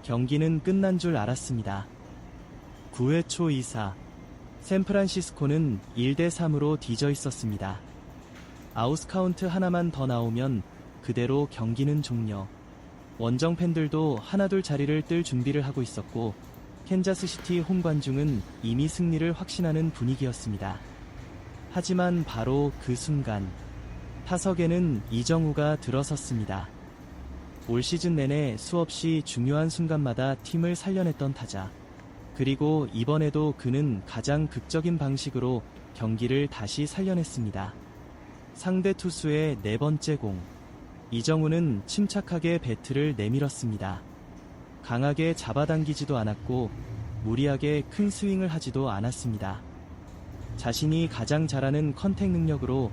경기는 끝난 줄 알았습니다. 9회 초 2사 샌프란시스코는 1대3으로 뒤져 있었습니다. 아웃 카운트 하나만 더 나오면 그대로 경기는 종료. 원정 팬들도 하나둘 자리를 뜰 준비를 하고 있었고 캔자스시티 홈 관중은 이미 승리를 확신하는 분위기였습니다. 하지만 바로 그 순간 타석에는 이정우가 들어섰습니다. 올 시즌 내내 수없이 중요한 순간마다 팀을 살려냈던 타자. 그리고 이번에도 그는 가장 극적인 방식으로 경기를 다시 살려냈습니다. 상대 투수의 네 번째 공. 이정우는 침착하게 배트를 내밀었습니다. 강하게 잡아당기지도 않았고 무리하게 큰 스윙을 하지도 않았습니다. 자신이 가장 잘하는 컨택 능력으로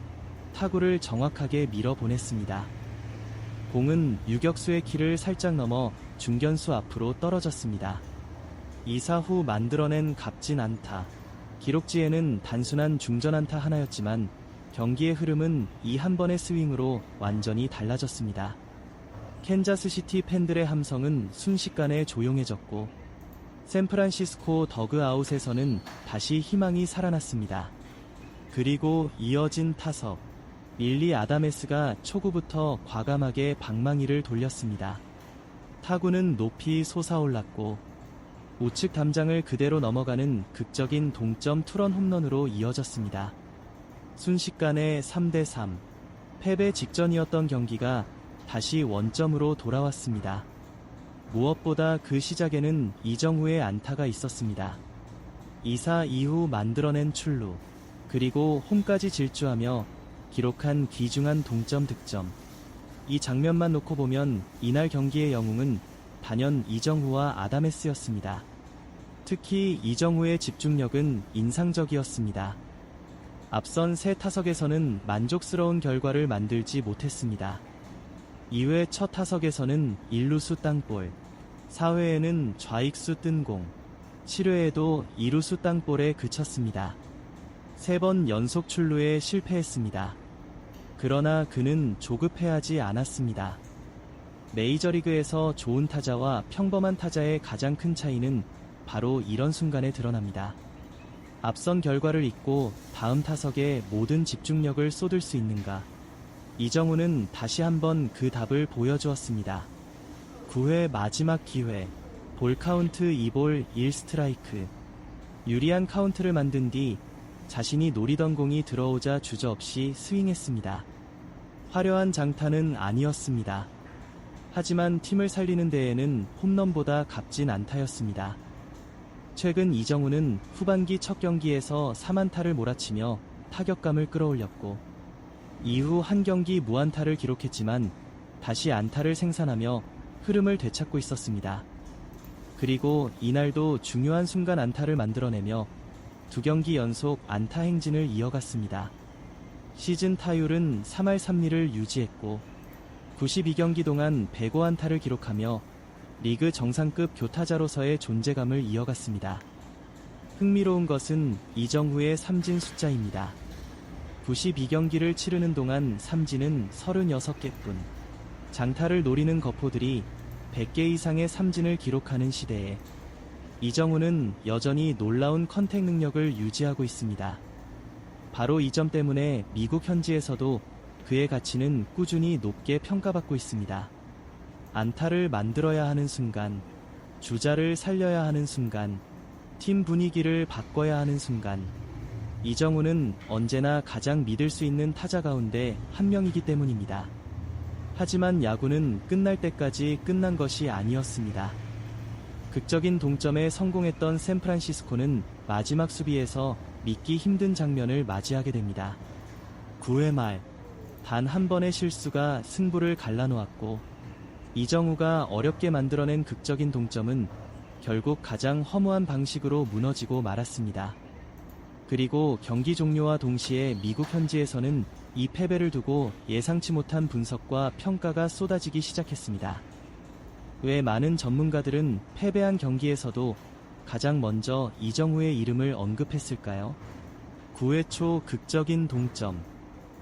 타구를 정확하게 밀어보냈습니다. 공은 유격수의 키를 살짝 넘어 중견수 앞으로 떨어졌습니다. 2사 후 만들어낸 값진 안타. 기록지에는 단순한 중전 안타 하나였지만 경기의 흐름은 이 한 번의 스윙으로 완전히 달라졌습니다. 캔자스시티 팬들의 함성은 순식간에 조용해졌고 샌프란시스코 더그아웃에서는 다시 희망이 살아났습니다. 그리고 이어진 타석. 릴리 아다메스가 초구부터 과감하게 방망이를 돌렸습니다. 타구는 높이 솟아올랐고 우측 담장을 그대로 넘어가는 극적인 동점 투런 홈런으로 이어졌습니다. 순식간에 3대3. 패배 직전이었던 경기가 다시 원점으로 돌아왔습니다. 무엇보다 그 시작에는 이정우의 안타가 있었습니다. 2사 이후 만들어낸 출루, 그리고 홈까지 질주하며 기록한 귀중한 동점 득점. 이 장면만 놓고 보면 이날 경기의 영웅은 단연 이정우와 아다메스였습니다. 특히 이정우의 집중력은 인상적이었습니다. 앞선 세 타석에서는 만족스러운 결과를 만들지 못했습니다. 2회 첫 타석에서는 1루수 땅볼, 4회에는 좌익수 뜬공, 7회에도 2루수 땅볼에 그쳤습니다. 3번 연속 출루에 실패했습니다. 그러나 그는 조급해하지 않았습니다. 메이저리그에서 좋은 타자와 평범한 타자의 가장 큰 차이는 바로 이런 순간에 드러납니다. 앞선 결과를 잊고 다음 타석에 모든 집중력을 쏟을 수 있는가? 이정우는 다시 한번 그 답을 보여주었습니다. 9회 마지막 기회, 볼 카운트 2볼 1스트라이크. 유리한 카운트를 만든 뒤 자신이 노리던 공이 들어오자 주저없이 스윙했습니다. 화려한 장타는 아니었습니다. 하지만 팀을 살리는 데에는 홈런보다 값진 안타였습니다. 최근 이정우는 후반기 첫 경기에서 3안타를 몰아치며 타격감을 끌어올렸고 이후 한 경기 무안타를 기록했지만 다시 안타를 생산하며 흐름을 되찾고 있었습니다. 그리고 이날도 중요한 순간 안타를 만들어내며 2경기 연속 안타 행진을 이어갔습니다. 시즌 타율은 3할 3리를 유지했고 92경기 동안 105안타를 기록하며 리그 정상급 교타자로서의 존재감을 이어갔습니다. 흥미로운 것은 이정우의 삼진 숫자입니다. 92경기를 치르는 동안 삼진은 36개뿐. 장타를 노리는 거포들이 100개 이상의 삼진을 기록하는 시대에 이정우는 여전히 놀라운 컨택 능력을 유지하고 있습니다. 바로 이 점 때문에 미국 현지에서도 그의 가치는 꾸준히 높게 평가받고 있습니다. 안타를 만들어야 하는 순간, 주자를 살려야 하는 순간, 팀 분위기를 바꿔야 하는 순간, 이정우는 언제나 가장 믿을 수 있는 타자 가운데 한 명이기 때문입니다. 하지만 야구는 끝날 때까지 끝난 것이 아니었습니다. 극적인 동점에 성공했던 샌프란시스코는 마지막 수비에서 믿기 힘든 장면을 맞이하게 됩니다. 9회 말, 단 한 번의 실수가 승부를 갈라놓았고 이정우가 어렵게 만들어낸 극적인 동점은 결국 가장 허무한 방식으로 무너지고 말았습니다. 그리고 경기 종료와 동시에 미국 현지에서는 이 패배를 두고 예상치 못한 분석과 평가가 쏟아지기 시작했습니다. 왜 많은 전문가들은 패배한 경기에서도 가장 먼저 이정우의 이름을 언급했을까요? 9회 초 극적인 동점.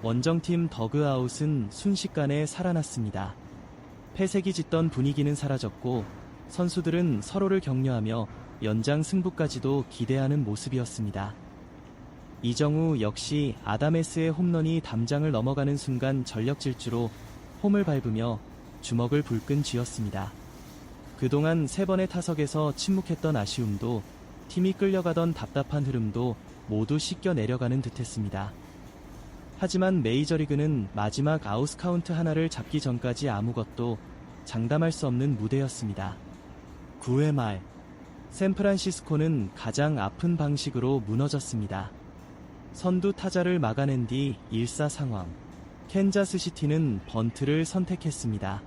원정팀 더그아웃은 순식간에 살아났습니다. 패색이 짙던 분위기는 사라졌고 선수들은 서로를 격려하며 연장 승부까지도 기대하는 모습이었습니다. 이정우 역시 아다메스의 홈런이 담장을 넘어가는 순간 전력 질주로 홈을 밟으며 주먹을 불끈 쥐었습니다. 그동안 3번의 타석에서 침묵했던 아쉬움도 팀이 끌려가던 답답한 흐름도 모두 씻겨 내려가는 듯했습니다. 하지만 메이저리그는 마지막 아웃카운트 하나를 잡기 전까지 아무것도 장담할 수 없는 무대였습니다. 9회 말 샌프란시스코는 가장 아픈 방식으로 무너졌습니다. 선두 타자를 막아낸 뒤 1사 상황. 캔자스시티는 번트를 선택했습니다.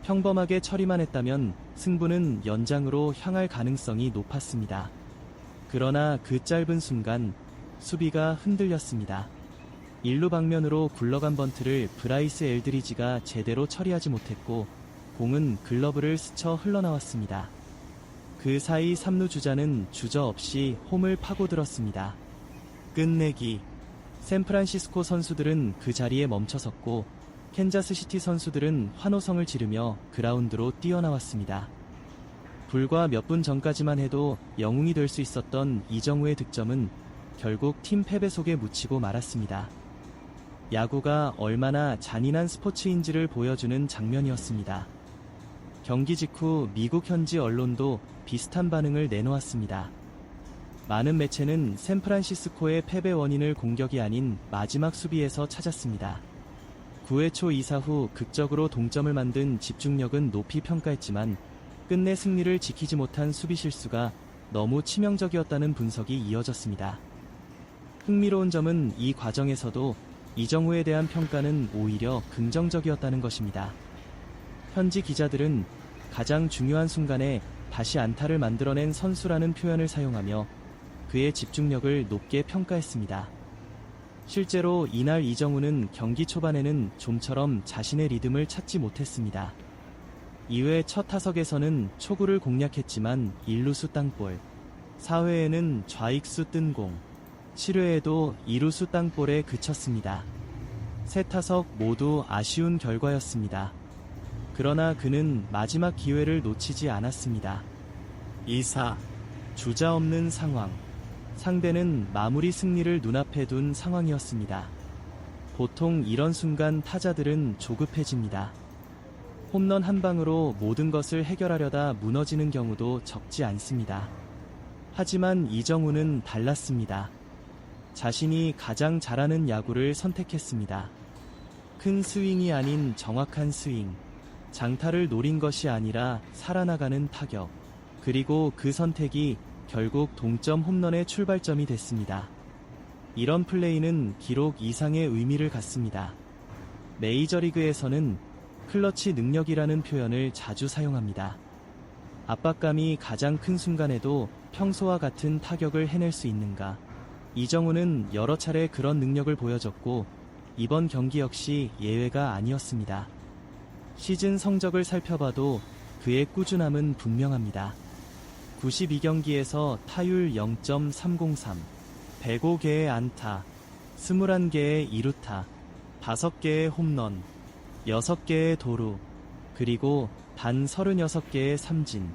평범하게 처리만 했다면 승부는 연장으로 향할 가능성이 높았습니다. 그러나 그 짧은 순간 수비가 흔들렸습니다. 1루 방면으로 굴러간 번트를 브라이스 엘드리지가 제대로 처리하지 못했고 공은 글러브를 스쳐 흘러나왔습니다. 그 사이 3루 주자는 주저없이 홈을 파고들었습니다. 끝내기. 샌프란시스코 선수들은 그 자리에 멈춰섰고 캔자스시티 선수들은 환호성을 지르며 그라운드로 뛰어나왔습니다. 불과 몇 분 전까지만 해도 영웅이 될 수 있었던 이정우의 득점은 결국 팀 패배 속에 묻히고 말았습니다. 야구가 얼마나 잔인한 스포츠인지를 보여주는 장면이었습니다. 경기 직후 미국 현지 언론도 비슷한 반응을 내놓았습니다. 많은 매체는 샌프란시스코의 패배 원인을 공격이 아닌 마지막 수비에서 찾았습니다. 9회 초 2사 후 극적으로 동점을 만든 집중력은 높이 평가했지만 끝내 승리를 지키지 못한 수비 실수가 너무 치명적이었다는 분석이 이어졌습니다. 흥미로운 점은 이 과정에서도 이정우에 대한 평가는 오히려 긍정적이었다는 것입니다. 현지 기자들은 가장 중요한 순간에 다시 안타를 만들어낸 선수라는 표현을 사용하며 그의 집중력을 높게 평가했습니다. 실제로 이날 이정우는 경기 초반에는 좀처럼 자신의 리듬을 찾지 못했습니다. 2회 첫 타석에서는 초구를 공략했지만 1루수 땅볼, 4회에는 좌익수 뜬 공, 7회에도 2루수 땅볼에 그쳤습니다. 세 타석 모두 아쉬운 결과였습니다. 그러나 그는 마지막 기회를 놓치지 않았습니다. 2사, 주자 없는 상황. 상대는 마무리 승리를 눈앞에 둔 상황이었습니다. 보통 이런 순간 타자들은 조급해집니다. 홈런 한 방으로 모든 것을 해결하려다 무너지는 경우도 적지 않습니다. 하지만 이정우는 달랐습니다. 자신이 가장 잘하는 야구를 선택했습니다. 큰 스윙이 아닌 정확한 스윙, 장타를 노린 것이 아니라 살아나가는 타격, 그리고 그 선택이 결국 동점 홈런의 출발점이 됐습니다. 이런 플레이는 기록 이상의 의미를 갖습니다. 메이저리그에서는 클러치 능력이라는 표현을 자주 사용합니다. 압박감이 가장 큰 순간에도 평소와 같은 타격을 해낼 수 있는가? 이정우는 여러 차례 그런 능력을 보여줬고 이번 경기 역시 예외가 아니었습니다. 시즌 성적을 살펴봐도 그의 꾸준함은 분명합니다. 92경기에서 타율 0.303, 105개의 안타, 21개의 2루타, 5개의 홈런, 6개의 도루, 그리고 단 36개의 삼진.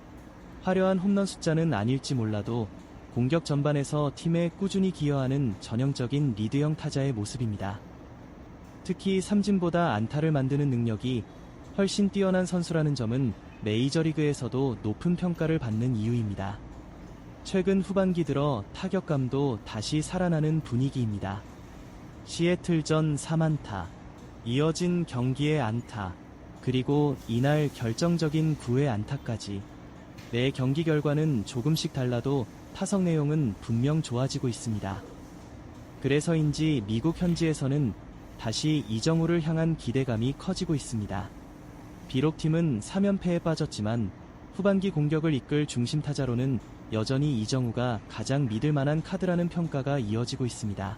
화려한 홈런 숫자는 아닐지 몰라도 공격 전반에서 팀에 꾸준히 기여하는 전형적인 리드형 타자의 모습입니다. 특히 삼진보다 안타를 만드는 능력이 훨씬 뛰어난 선수라는 점은 메이저리그에서도 높은 평가를 받는 이유입니다. 최근 후반기 들어 타격감도 다시 살아나는 분위기입니다. 시애틀전 3안타, 이어진 경기의 안타, 그리고 이날 결정적인 9회 안타까지. 매 경기 결과는 조금씩 달라도 타석 내용은 분명 좋아지고 있습니다. 그래서인지 미국 현지에서는 다시 이정우를 향한 기대감이 커지고 있습니다. 비록 팀은 3연패에 빠졌지만 후반기 공격을 이끌 중심 타자로는 여전히 이정우가 가장 믿을 만한 카드라는 평가가 이어지고 있습니다.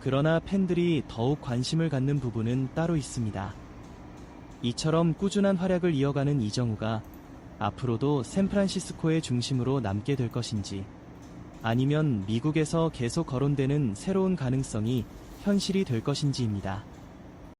그러나 팬들이 더욱 관심을 갖는 부분은 따로 있습니다. 이처럼 꾸준한 활약을 이어가는 이정우가 앞으로도 샌프란시스코의 중심으로 남게 될 것인지, 아니면 미국에서 계속 거론되는 새로운 가능성이 현실이 될 것인지입니다.